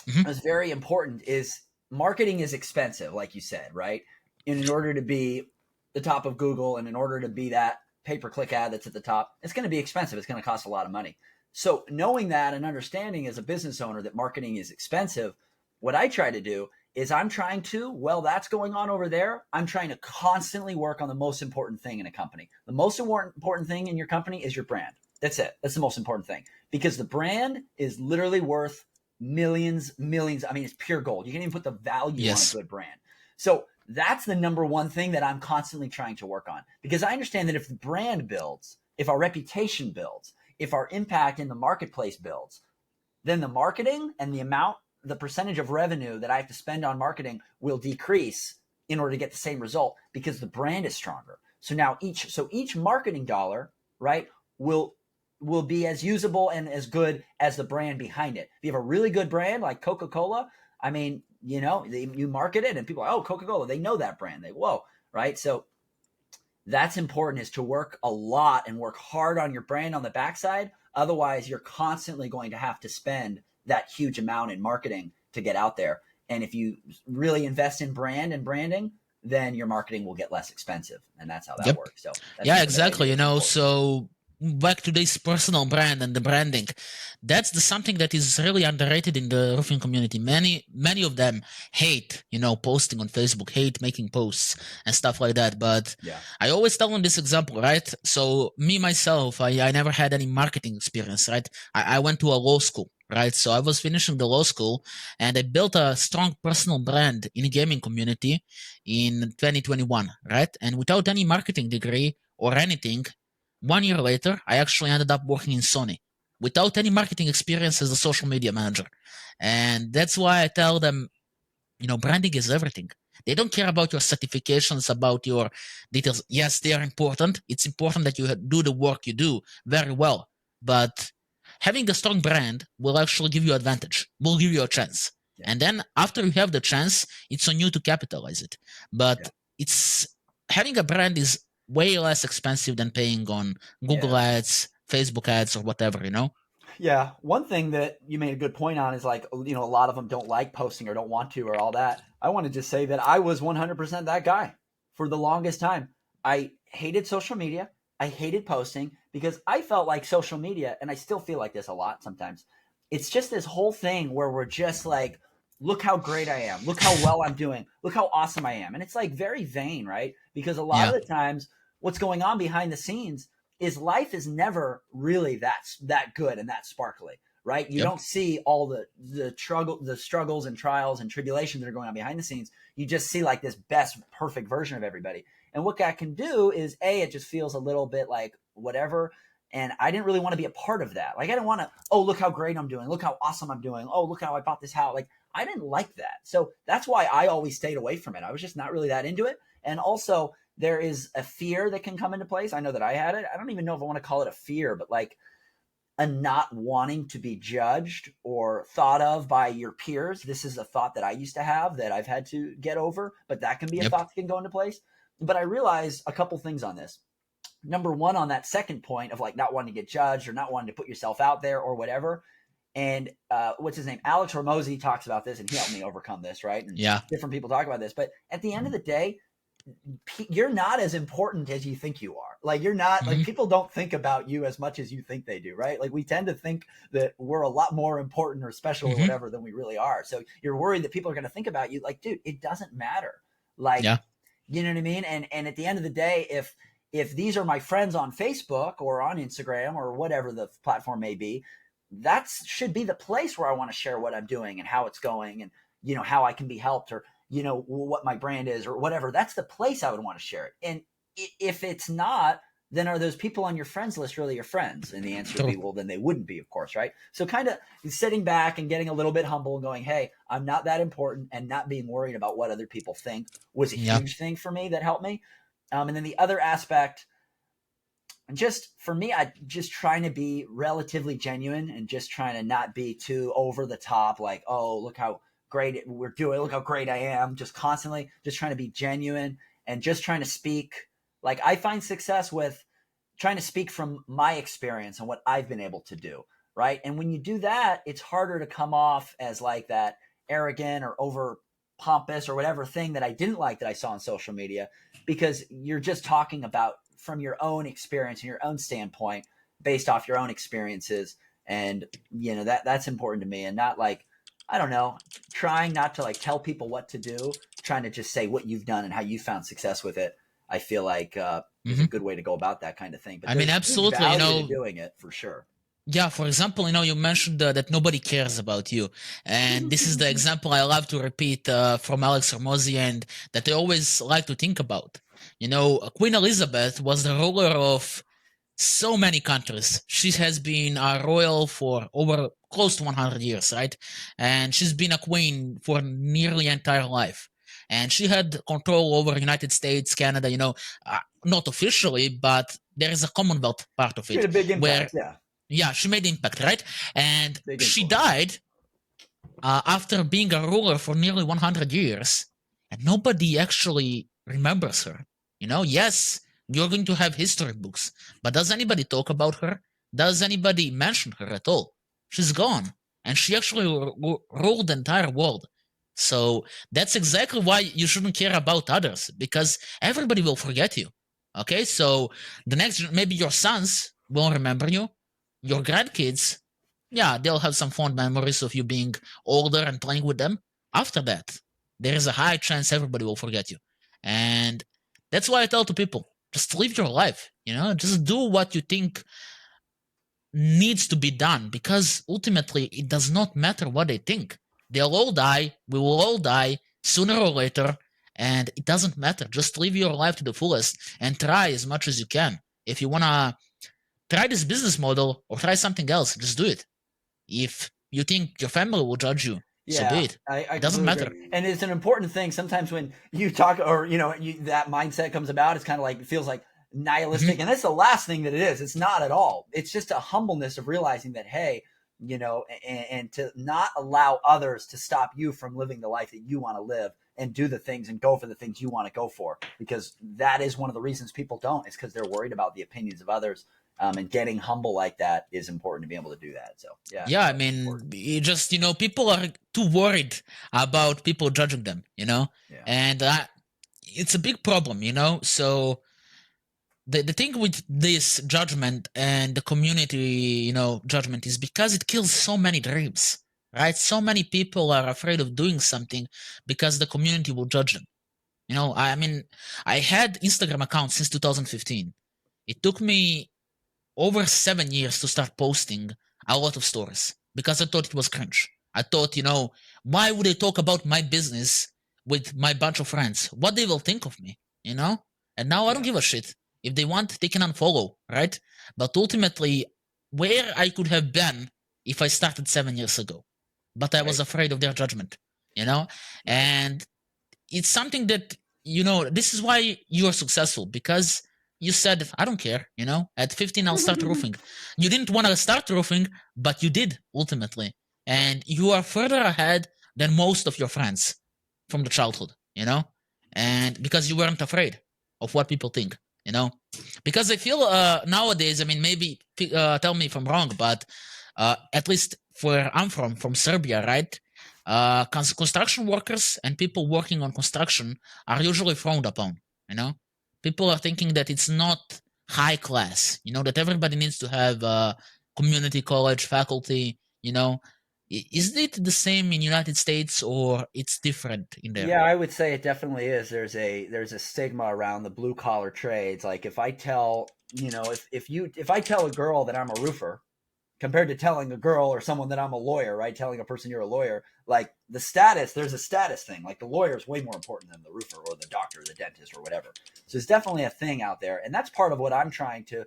is very important is marketing is expensive, like you said, right? And in order to be the top of Google, and in order to be that pay-per-click ad that's at the top, it's going to be expensive. It's going to cost a lot of money. So knowing that and understanding as a business owner that marketing is expensive, what I try to do is that's going on over there, I'm trying to constantly work on the most important thing in a company. The most important thing in your company is your brand. That's it. That's the most important thing, because the brand is literally worth millions. I mean, it's pure gold. You can even put the value on a good brand. So that's the number one thing that I'm constantly trying to work on, because I understand that if the brand builds, if our reputation builds, if our impact in the marketplace builds, then the marketing and the percentage of revenue that I have to spend on marketing will decrease in order to get the same result, because the brand is stronger. So now each marketing dollar, right, will be as usable and as good as the brand behind it. If you have a really good brand like Coca-Cola, I mean, you market it and people are, oh, Coca-Cola, they know that brand. Right? So that's important, is to work a lot and work hard on your brand on the backside. Otherwise, you're constantly going to have to spend that huge amount in marketing to get out there. And if you really invest in brand and branding, then your marketing will get less expensive. And that's how that works. So exactly. So back to this personal brand and the branding, that's something that is really underrated in the roofing community. Many of them hate, posting on Facebook, hate making posts and stuff like that. But I always tell them this example, right? So me, myself, I never had any marketing experience, right? I went to a law school, right? So I was finishing the law school and I built a strong personal brand in the gaming community in 2021, right? And without any marketing degree or anything, 1 year later, I actually ended up working in Sony without any marketing experience as a social media manager. And that's why I tell them, branding is everything. They don't care about your certifications, about your details. Yes, they are important. It's important that you do the work you do very well. But having a strong brand will actually give you advantage, will give you a chance. Yeah. And then after you have the chance, it's on you to capitalize it. But Yeah. it's having a brand is way less expensive than paying on Google Yeah. ads, Facebook ads, or whatever, you know? Yeah, one thing that you made a good point on is like, you know, a lot of them don't like posting or don't want to or all that. I want to just say that I was 100% that guy for the longest time. I hated social media. I hated posting because I felt like social media, and I still feel like this a lot sometimes. It's just this whole thing where we're just like, look how great I am. Look how well I'm doing. Look how awesome I am. And it's like very vain, right? Because a lot Yeah. of the times what's going on behind the scenes is life is never really that good and that sparkly, right? You Yep. don't see all the struggles and trials and tribulations that are going on behind the scenes. You just see like this best perfect version of everybody. And what that can do is it just feels a little bit like whatever. And I didn't really want to be a part of that. Like I didn't want to, oh, look how great I'm doing. Look how awesome I'm doing. Oh, look how I bought this house. Like I didn't like that. So that's why I always stayed away from it. I was just not really that into it. And also there is a fear that can come into place. I know that I had it. I don't even know if I want to call it a fear, but like a not wanting to be judged or thought of by your peers. This is a thought that I used to have that I've had to get over, but that can be a Yep. thought that can go into place. But I realized a couple things on this. Number one, on that second point of like not wanting to get judged or not wanting to put yourself out there or whatever. And what's his name? Alex Ramosi talks about this, and he helped me overcome this, right? And Yeah. different people talk about this. But at the end of the day, you're not as important as you think you are. Like you're not like people don't think about you as much as you think they do, right? Like we tend to think that we're a lot more important or special or whatever than we really are. So you're worried that people are going to think about you. Like, dude, it doesn't matter. Like, Yeah. you know what I mean? And at the end of the day, if these are my friends on Facebook or on Instagram or whatever the platform may be, that should be the place where I want to share what I'm doing and how it's going and you know how I can be helped or you know what my brand is or whatever. That's the place I would want to share it. And if it's not, then are those people on your friends list really your friends? And the answer would True. be, well, then they wouldn't be, of course, right? So kind of sitting back and getting a little bit humble and going, hey, I'm not that important, and not being worried about what other people think was a Yeah. huge thing for me that helped me. And then the other aspect, and just for me, I just trying to be relatively genuine and just trying to not be too over the top, like, oh, look how great we're doing, look how great I am. Just constantly just trying to be genuine and just trying to speak. Like I find success with trying to speak from my experience and what I've been able to do. Right. And when you do that, it's harder to come off as like that arrogant or over pompous or whatever thing that I didn't like that I saw on social media, because you're just talking about from your own experience and your own standpoint based off your own experiences. And, you know, that's important to me, and not like, I don't know, trying not to like tell people what to do, trying to just say what you've done and how you found success with it. I feel like is a good way to go about that kind of thing. But I mean, there's huge absolutely. value to doing it for sure. Yeah, for example, you mentioned that nobody cares about you. And this is the example I love to repeat from Alex Ramosi and that I always like to think about. Queen Elizabeth was the ruler of so many countries. She has been a royal for over close to 100 years, right? And she's been a queen for nearly entire life. And she had control over United States, Canada, not officially, but there is a Commonwealth part of She had it a big where impact. Yeah. yeah, she made impact, right? And Big she influence. died after being a ruler for nearly 100 years, and nobody actually remembers her. Yes, you're going to have history books, but does anybody talk about her? Does anybody mention her at all? She's gone, and she actually ruled the entire world. So that's exactly why you shouldn't care about others, because everybody will forget you. Okay, so the next, maybe your sons will remember you, your grandkids, yeah, they'll have some fond memories of you being older and playing with them. After that, there is a high chance everybody will forget you. And that's why I tell to people, just live your life, just do what you think needs to be done, because ultimately it does not matter what they think. They'll all die, we will all die sooner or later, and it doesn't matter. Just live your life to the fullest and try as much as you can. If you want to try this business model or try something else, just do it. If you think your family will judge you, so be Yeah, it. I It doesn't completely matter. agree. And it's an important thing. Sometimes when you talk or, that mindset comes about, it's kind of like, it feels like nihilistic. And that's the last thing that it is. It's not at all. It's just a humbleness of realizing that, hey, and to not allow others to stop you from living the life that you want to live and do the things and go for the things you want to go for, because that is one of the reasons people don't. It's because they're worried about the opinions of others. And getting humble like that is important to be able to do that. So yeah, I mean, it just people are too worried about people judging them, and it's a big problem, So the thing with this judgment and the community, judgment is because it kills so many dreams, right? So many people are afraid of doing something because the community will judge them. I mean, I had Instagram account since 2015. It took me over 7 years to start posting a lot of stories because I thought it was cringe. I thought, why would I talk about my business with my bunch of friends? What they will think of me, And now I don't give a shit. If they want, they can unfollow, right? But ultimately, where I could have been if I started 7 years ago. But I was afraid of their judgment, And it's something that, this is why you are successful, because you said, I don't care, at 15, I'll start roofing. You didn't want to start roofing, but you did ultimately. And you are further ahead than most of your friends from the childhood, and because you weren't afraid of what people think, because I feel nowadays, I mean, maybe tell me if I'm wrong, but at least where I'm from Serbia, right? Construction workers and people working on construction are usually frowned upon. People are thinking that it's not high class. That everybody needs to have community college faculty. Is it the same in United States or it's different in there? Yeah, I would say it definitely is. There's a stigma around the blue collar trades. Like if I tell if I tell a girl that I'm a roofer, compared to telling a girl or someone that I'm a lawyer, right? Telling a person you're a lawyer, like the status, there's a status thing. Like the lawyer is way more important than the roofer or the doctor or the dentist or whatever. So it's definitely a thing out there. And that's part of what I'm trying to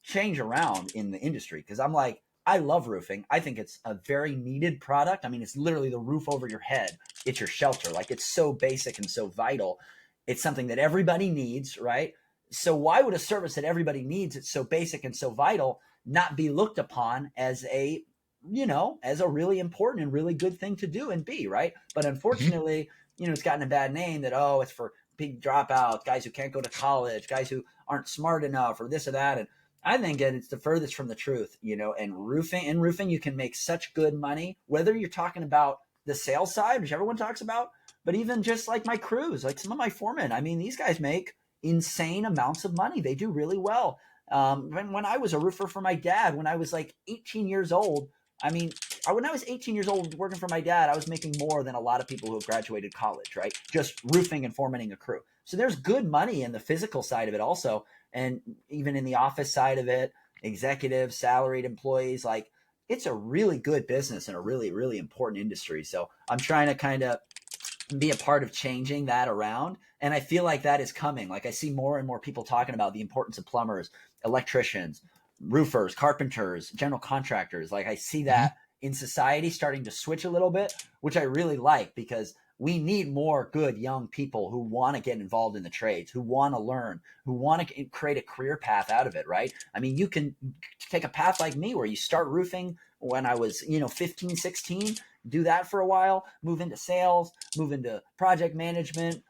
change around in the industry, because I'm like, I love roofing. I think it's a very needed product. I mean, it's literally the roof over your head. It's your shelter. Like it's so basic and so vital. It's something that everybody needs, right? So why would a service that everybody needs, it's so basic and so vital, not be looked upon as a really important and really good thing to do and be, right? But unfortunately, it's gotten a bad name that, oh, it's for big dropouts, guys who can't go to college, guys who aren't smart enough or this or that. And I think that it's the furthest from the truth, and roofing, you can make such good money, whether you're talking about the sales side, which everyone talks about, but even just like my crews, like some of my foremen, I mean, these guys make insane amounts of money. They do really well. When I was a roofer for my dad, when I was like 18 years old, when I was 18 years old working for my dad, I was making more than a lot of people who have graduated college, right? Just roofing and foremanning a crew. So there's good money in the physical side of it also. And even in the office side of it, executives, salaried employees, like it's a really good business and a really, really important industry. So I'm trying to kind of be a part of changing that around. And I feel like that is coming. Like I see more and more people talking about the importance of plumbers, electricians, roofers, carpenters, general contractors. Like I see that in society starting to switch a little bit, which I really like, because we need more good young people who want to get involved in the trades, who want to learn, who want to create a career path out of it, right? I mean, you can take a path like me where you start roofing when I was, 15, 16, do that for a while, move into sales, move into project management,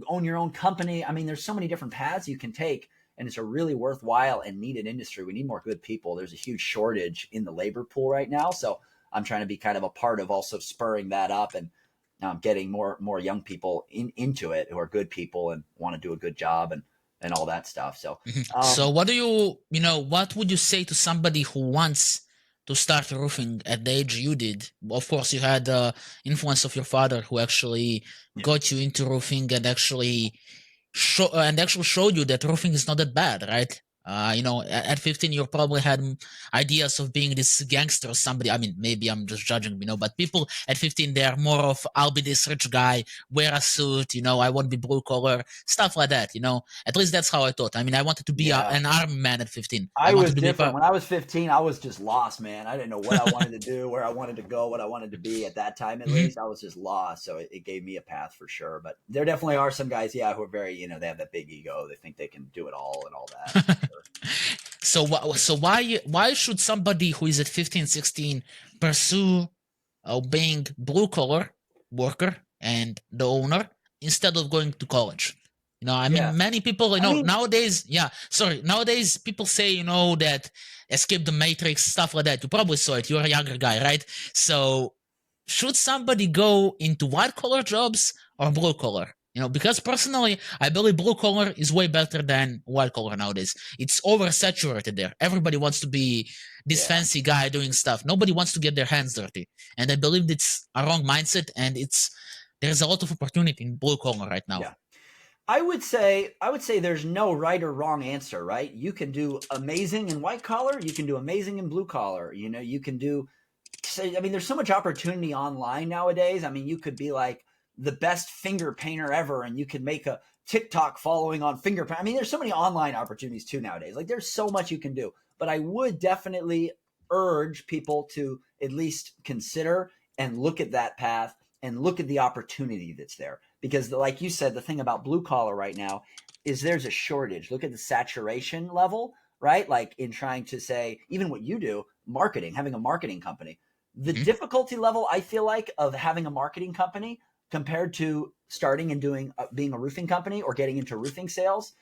own your own company. I mean, there's so many different paths you can take, and it's a really worthwhile and needed industry. We need more good people. There's a huge shortage in the labor pool right now. So I'm trying to be kind of a part of also spurring that up and getting more young people into it who are good people and want to do a good job and all that stuff. So, so what what would you say to somebody who wants to start roofing at the age you did? Of course, you had the influence of your father who actually got you into roofing and actually showed you that roofing is not that bad, right? At 15, you probably had ideas of being this gangster or somebody. I mean, maybe I'm just judging, but people at 15, they are more of, I'll be this rich guy, wear a suit, I won't be blue collar, stuff like that, At least that's how I thought. I mean, I wanted to be Yeah. an army man at 15. I I was wanted to be different. When I was 15, I was just lost, man. I didn't know what I wanted to do, where I wanted to go, what I wanted to be at that time, at Mhm. least. I was just lost. So it gave me a path for sure. But there definitely are some guys, yeah, who are very, they have that big ego. They think they can do it all and all that for sure. So why should somebody who is at 15, 16 pursue being blue collar worker and the owner instead of going to college? I Yeah. mean, many people, I mean, nowadays, nowadays people say, that escape the matrix, stuff like that. You probably saw it. You're a younger guy, right? So should somebody go into white collar jobs or blue collar? Because personally, I believe blue collar is way better than white collar nowadays. It's oversaturated there. Everybody wants to be this yeah. fancy guy doing stuff. Nobody wants to get their hands dirty. And I believe it's a wrong mindset, and there's a lot of opportunity in blue collar right now. Yeah. I would say there's no right or wrong answer, right? You can do amazing in white collar, you can do amazing in blue collar. You can do I mean, there's so much opportunity online nowadays. I mean, you could be like the best finger painter ever, and you could make a TikTok following on finger paint. I mean, there's so many online opportunities too nowadays. Like, there's so much you can do. But I would definitely urge people to at least consider and look at that path and look at the opportunity that's there. Because, like you said, the thing about blue collar right now is there's a shortage. Look at the saturation level, right? Like, in trying to say, even what you do, marketing, having a marketing company, the Mhm. difficulty level I feel like of having a marketing company compared to starting and doing being a roofing company or getting into roofing sales,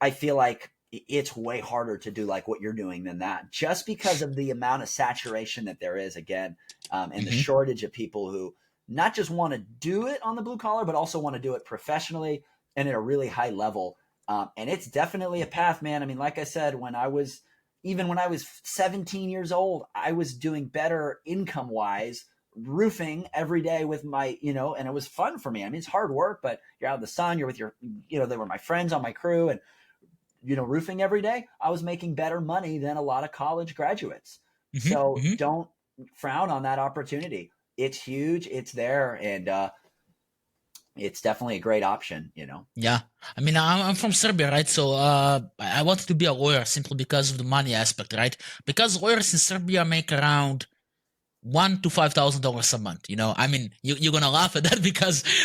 I feel like it's way harder to do like what you're doing than that, just because of the amount of saturation that there is again, and the Mhm. shortage of people who not just want to do it on the blue collar, but also want to do it professionally and at a really high level. And it's definitely a path, man. I mean, like I said, even when I was 17 years old, I was doing better income wise roofing every day with my, and it was fun for me. I mean, it's hard work, but you're out in the sun, you're with your, they were my friends on my crew, and roofing every day, I was making better money than a lot of college graduates. Mhm. So Mhm. don't frown on that opportunity. It's huge, it's there, and it's definitely a great option. Yeah, I mean, I'm from Serbia, right? So I wanted to be a lawyer simply because of the money aspect, right? Because lawyers in Serbia make around $1,000 to $5,000 a month. I mean, you're gonna laugh at that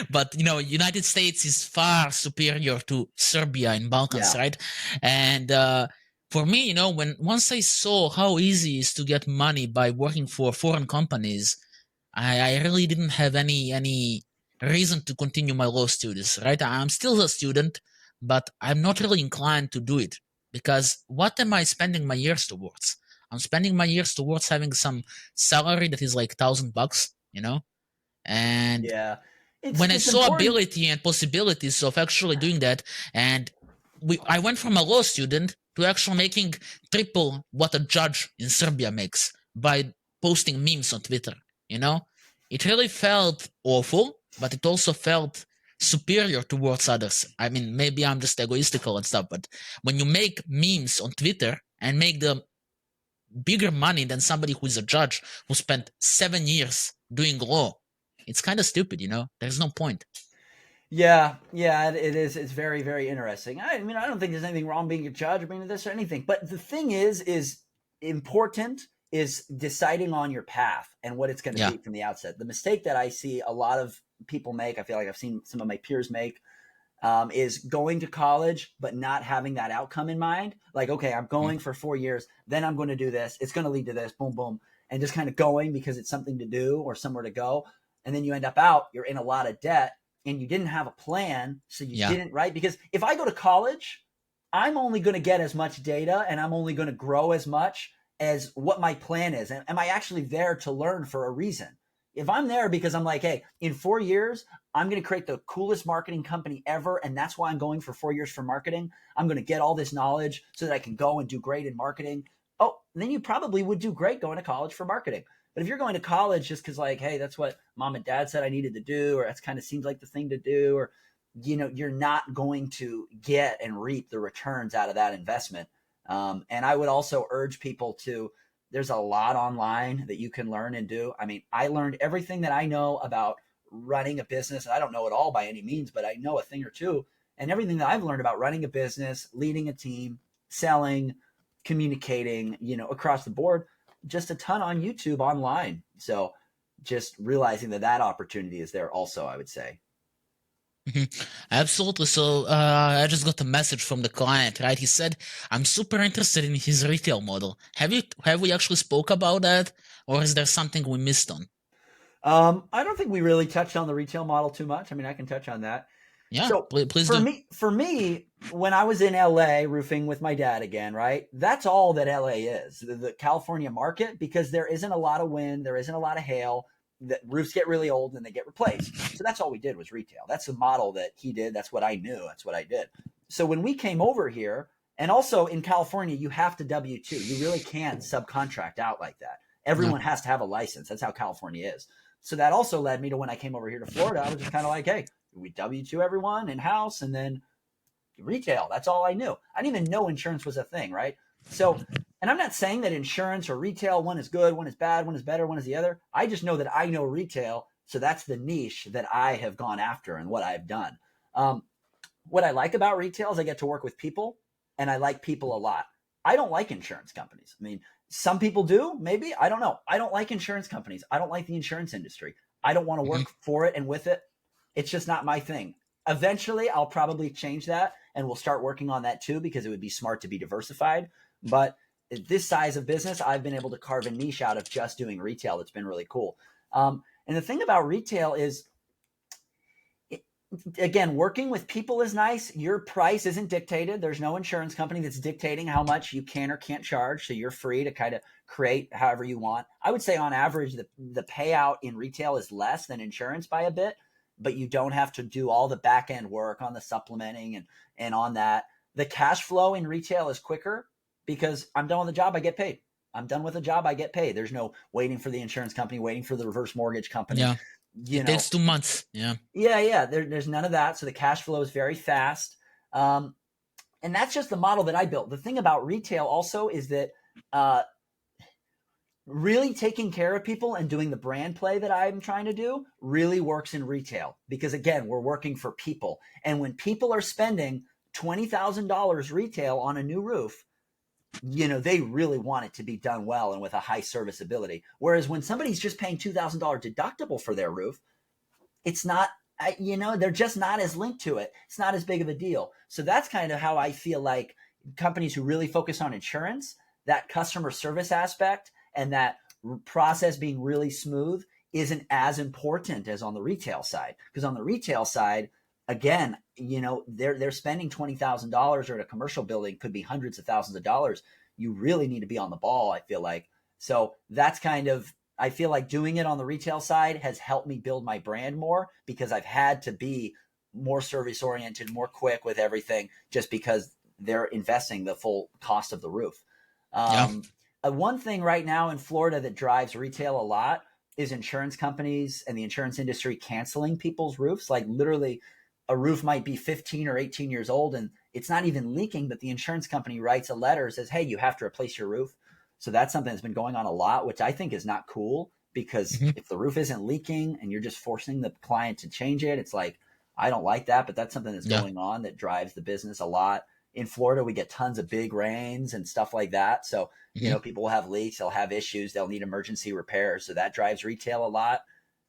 but United States is far superior to Serbia in Balkans, Yeah. right? And for me, when once I saw how easy it is to get money by working for foreign companies, I really didn't have any reason to continue my law studies, right? I'm still a student, but I'm not really inclined to do it because what am I spending my years towards? I'm spending my years towards having some salary that is like $1,000, and Yeah. It's when I it's saw important. ability and possibilities of actually doing that, and I went from a law student to actually making triple what a judge in Serbia makes by posting memes on Twitter. You know, it really felt awful, but it also felt superior towards others. I mean, maybe I'm just egoistical and stuff, but when you make memes on Twitter and make them bigger money than somebody who is a judge who spent 7 years doing law, it's kind of stupid. There's no point. Yeah, yeah, it is. It's very, very interesting. I mean, I don't think there's anything wrong being a judge or being this or anything. But the thing is important is deciding on your path and what it's going to Yeah. be from the outset. The mistake that I see a lot of people make, I feel like I've seen some of my peers make, is going to college but not having that outcome in mind. Like, okay, I'm Mm. going for 4 years, then I'm going to do this. It's going to lead to this, boom, boom, and just kind of going because it's something to do or somewhere to go. And then you end up out, you're in a lot of debt and you didn't have a plan. So you Yeah. didn't, right? Because if I go to college, I'm only going to get as much data and I'm only going to grow as much as what my plan is. And am I actually there to learn for a reason? If I'm there because I'm like, hey, in 4 years, I'm going to create the coolest marketing company ever. And that's why I'm going for 4 years for marketing. I'm going to get all this knowledge so that I can go and do great in marketing. Oh, then you probably would do great going to college for marketing. But if you're going to college just because, like, hey, that's what mom and dad said I needed to do, or that's kind of seems like the thing to do, or, you're not going to get and reap the returns out of that investment. And I would also urge people to, there's a lot online that you can learn and do. I mean, I learned everything that I know about running a business. And I don't know it all by any means, but I know a thing or two. And everything that I've learned about running a business, leading a team, selling, communicating, across the board, just a ton on YouTube online. So just realizing that opportunity is there also, I would say. Absolutely. So I just got a message from the client, right? He said, "I'm super interested in his retail model. Have we actually spoke about that, or is there something we missed on?" I don't think we really touched on the retail model too much. I mean, I can touch on that. Yeah, So please do. for me, when I was in LA roofing with my dad again, right? That's all that LA is, the California market, because there isn't a lot of wind, there isn't a lot of hail. The roofs get really old and they get replaced. So that's all we did was retail. That's the model that he did. That's what I knew. That's what I did. So when we came over here, and also in California, you have to W-2. You really can't subcontract out like that. Yeah. Everyone has to have a license. That's how California is. So that also led me to, when I came over here to Florida, I was just kind of like, hey, we W-2 everyone in house and then retail. That's all I knew. I didn't even know insurance was a thing, right? So, and I'm not saying that insurance or retail, one is good, one is bad, one is better, one is the other. I just know that I know retail. So that's the niche that I have gone after and what I've done. What I like about retail is I get to work with people and I like people a lot. I don't like insurance companies. I mean, some people do, maybe. I don't know. I don't like insurance companies. I don't like the insurance industry. I don't want to Mhm. work for it and with it. It's just not my thing. Eventually, I'll probably change that and we'll start working on that too, because it would be smart to be diversified. But at this size of business, I've been able to carve a niche out of just doing retail. That's been really cool. And the thing about retail is, again, working with people is nice. Your price isn't dictated. There's no insurance company that's dictating how much you can or can't charge. So you're free to kind of create however you want. I would say on average, the payout in retail is less than insurance by a bit, but you don't have to do all the back end work on the supplementing and on that. The cash flow in retail is quicker because I'm done with the job, I get paid. I'm done with a job, I get paid. There's no waiting for the insurance company, waiting for the reverse mortgage company. Yeah. You It know, takes 2 months. Yeah. yeah. There's none of that. So the cash flow is very fast. And that's just the model that I built. The thing about retail also is that uh, really taking care of people and doing the brand play that I'm trying to do really works in retail because, again, we're working for people. And when people are spending $20,000 retail on a new roof, they really want it to be done well and with a high serviceability. Whereas when somebody's just paying $2,000 deductible for their roof, it's not, they're just not as linked to it. It's not as big of a deal. So that's kind of how I feel like companies who really focus on insurance, that customer service aspect and that process being really smooth isn't as important as on the retail side. Because on the retail side, again, they're spending $20,000, or at a commercial building could be hundreds of thousands of dollars. You really need to be on the ball, I feel like. So that's kind of, I feel like doing it on the retail side has helped me build my brand more because I've had to be more service oriented, more quick with everything, just because they're investing the full cost of the roof. Yeah. One thing right now in Florida that drives retail a lot is insurance companies and the insurance industry canceling people's roofs. Like literally, a roof might be 15 or 18 years old and it's not even leaking, but the insurance company writes a letter, says, hey, you have to replace your roof. So that's something that's been going on a lot, which I think is not cool, because Mhm. if the roof isn't leaking and you're just forcing the client to change it, it's like, I don't like that, but that's something that's Yeah. going on that drives the business a lot. In Florida, we get tons of big rains and stuff like that. So, Mhm. people will have leaks, they'll have issues, they'll need emergency repairs. So that drives retail a lot.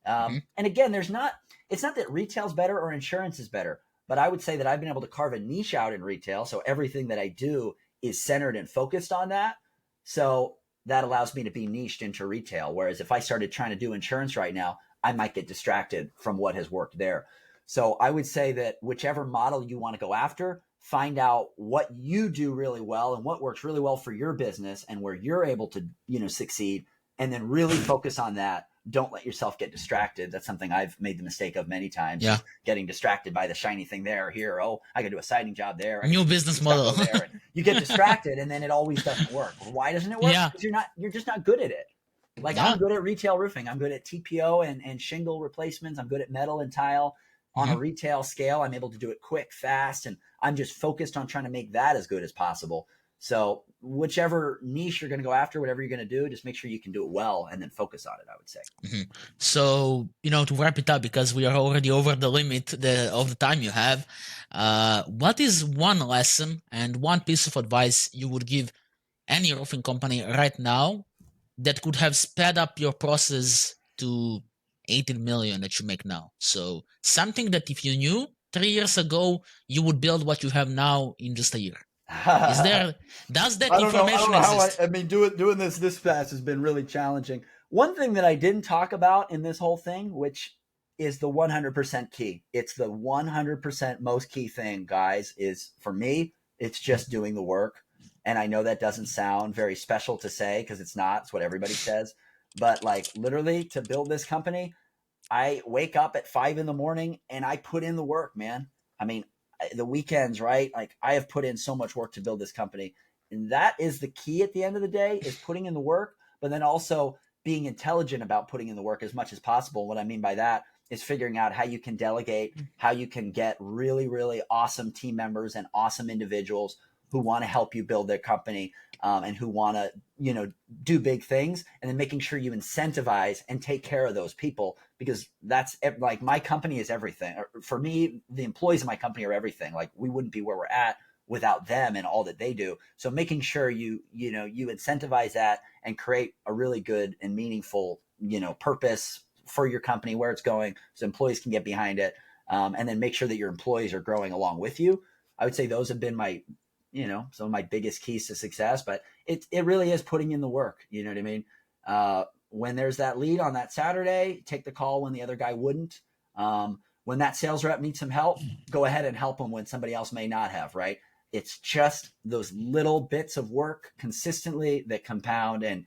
Mhm. And again, it's not that retail's better or insurance is better, but I would say that I've been able to carve a niche out in retail. So everything that I do is centered and focused on that. So that allows me to be niched into retail. Whereas if I started trying to do insurance right now, I might get distracted from what has worked there. So I would say that whichever model you want to go after, find out what you do really well and what works really well for your business and where you're able to, succeed, and then really focus on that. Don't let yourself get distracted. That's something I've made the mistake of many times, Yeah. is getting distracted by the shiny thing there, here. Oh, I got to do a siding job there. I got to New do business some model. stucco there. And you get distracted and then it always doesn't work. Why doesn't it work? Yeah. Because you're just not good at it. Like I'm Yeah. good at retail roofing. I'm good at TPO and shingle replacements. I'm good at metal and tile. On a Mhm. retail scale, I'm able to do it quick, fast, and I'm just focused on trying to make that as good as possible. So whichever niche you're going to go after, whatever you're going to do, just make sure you can do it well and then focus on it, I would say. Mhm. So, to wrap it up, because we are already over the limit of the time you have, what is one lesson and one piece of advice you would give any roofing company right now that could have sped up your process to 18 million that you make now? So something that if you knew 3 years ago, you would build what you have now in just a year. Is there, does that I don't know. I don't information know how exist? I mean, doing this fast has been really challenging. One thing that I didn't talk about in this whole thing, which is the 100% key. It's the 100% most key thing, guys, is for me, it's just doing the work. And I know that doesn't sound very special to say because it's not. It's what everybody says. But like literally to build this company, I wake up at 5 in the morning and I put in the work, man. I mean, the weekends, right? Like I have put in so much work to build this company. And that is the key at the end of the day is putting in the work, but then also being intelligent about putting in the work as much as possible. What I mean by that is figuring out how you can delegate, how you can get really, really awesome team members and awesome individuals who want to help you build their company and who want to, do big things, and then making sure you incentivize and take care of those people, because that's like my company is everything. For me, the employees of my company are everything. Like we wouldn't be where we're at without them and all that they do. So making sure you incentivize that and create a really good and meaningful, purpose for your company, where it's going, so employees can get behind it. And then make sure that your employees are growing along with you. I would say those have been my, some of my biggest keys to success, but it really is putting in the work. You know what I mean? When there's that lead on that Saturday, take the call when the other guy wouldn't. When that sales rep needs some help, go ahead and help them when somebody else may not have, right? It's just those little bits of work consistently that compound and,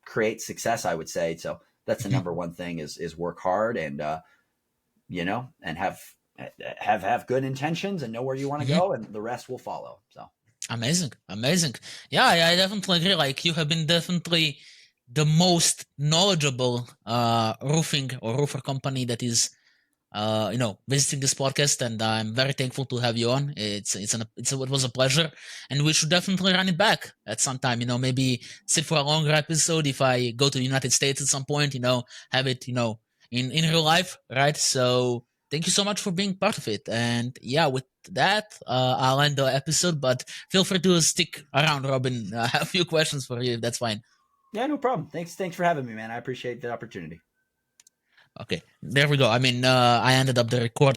create success, I would say. So that's the number one thing is work hard and, and have good intentions and know where you want to go, and the rest will follow. So Amazing. Yeah, I definitely agree. Like you have been definitely the most knowledgeable roofing or roofer company that is visiting this podcast, and I'm very thankful to have you on. It was a pleasure, and we should definitely run it back at some time. Maybe sit for a longer episode if I go to the United States at some point. Have it in real life, right? So thank you so much for being part of it. And yeah, with that, I'll end the episode. But feel free to stick around, Robin. I have a few questions for you, if that's fine. yeah, no problem. Thanks for having me, man. I appreciate the opportunity. Okay, there we go. I mean, I ended up the record.